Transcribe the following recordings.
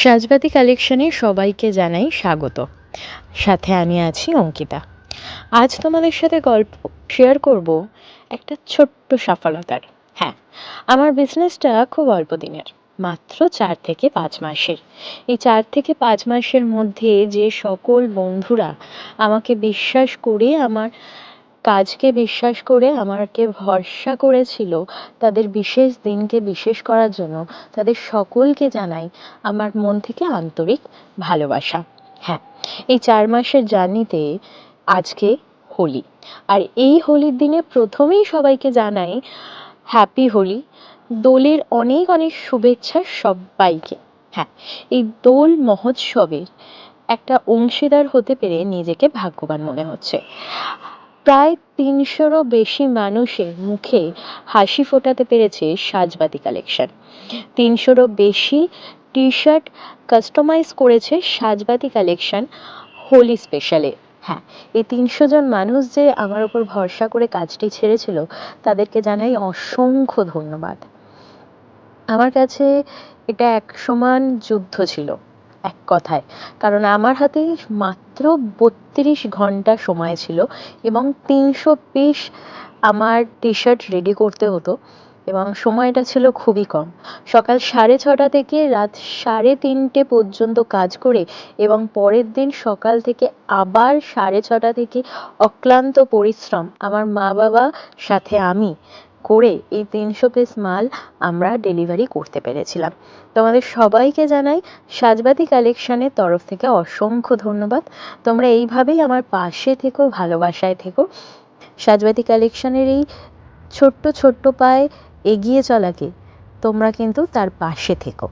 সাজবাতি কালেকশনে সবাইকে জানাই স্বাগত। সাথে আমি আছি অঙ্কিতা। আজ তোমাদের সাথে গল্প শেয়ার করব একটা ছোট্ট সফলতার। হ্যাঁ, আমার বিজনেসটা খুব অল্প দিনের, মাত্র 4 থেকে 5 মাসের। এই 4 থেকে 5 মাসের মধ্যে যে সকল বন্ধুরা আমাকে বিশ্বাস করে, আমার কাজকে বিশ্বাস করে, আমাকে ভরসা করেছিল তাদের বিশেষ দিনকে বিশেষ করার জন্য, তাদের সকলকে জানাই আমার মন থেকে আন্তরিক ভালোবাসা। হ্যাঁ, এই 4 মাসের জার্নিতে আজকে হোলি, আর এই হোলির দিনে প্রথমেই সবাইকে জানাই হ্যাপি হোলি। দোলের অনেক অনেক শুভেচ্ছা সবাইকে। হ্যাঁ, এই দোল মহোৎসবের একটা অংশীদার হতে পেরে নিজেকে ভাগ্যবান মনে হচ্ছে। প্রায় 300-রও বেশি মানুষের মুখে হাসি ফোটাতে পেরেছে সাজবাতি কালেকশন। 300-রও বেশি টি শার্ট কাস্টমাইজ করেছে সাজবাতি কালেকশন হোলি স্পেশালে। হ্যাঁ, এই 300 জন মানুষ যে আমার উপর ভরসা করে কাজটি ছেড়েছিল, তাদেরকে জানাই অসংখ্য ধন্যবাদ। আমার কাছে এটা এক সমান যুদ্ধ ছিল, এক কথায়। কারণ আমার হাতে মাত্র 32 ঘন্টা সময় ছিল এবং 300 পিস আমার টি শার্ট রেডি করতে হতো, এবং সময়টা ছিল খুবই কম। সকাল 6:30 থেকে রাত 3:30 পর্যন্ত কাজ করে, এবং পরের দিন সকাল থেকে আবার 6:30 থেকে অক্লান্ত পরিশ্রম আমার মা বাবা সাথে আমি করে এই 300 পিস মাল আমরা ডেলিভারি করতে পেরেছিলাম। তোমাদের সবাইকে জানাই সাজবাতি কালেকশনের তরফ থেকে অসংখ্য ধন্যবাদ। তোমরা এইভাবেই আমার পাশে থেকো, ভালোবাসায় থেকো। সাজবাতি কালেকশনের এই ছোট্ট ছোট্ট পায়ে এগিয়ে চলাকে তোমরা কিন্তু তার পাশে থেকো।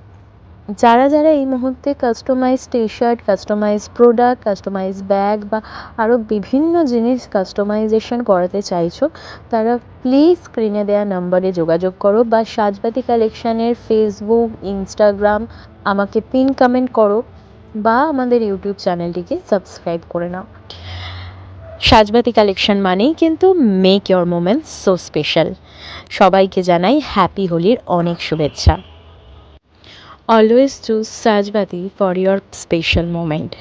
যারা যারা এই মুহূর্তে customise T shirt, customise product, customise bag বা আরও বিভিন্ন জিনিস কাস্টমাইজেশন করাতে চাইছো, তারা প্লিজ স্ক্রিনে দেওয়া নম্বরে যোগাযোগ করো, বা সাজবাতি কালেকশনের ফেসবুক, ইনস্টাগ্রাম আমাকে পিন কমেন্ট করো, বা আমাদের ইউটিউব চ্যানেলটিকে সাবস্ক্রাইব করে নাও। সাজবাতি কালেকশন মানেই কিন্তু make your moments so special. সবাইকে জানাই হ্যাপি হোলির অনেক শুভেচ্ছা। Always choose Sajbati for your special moment.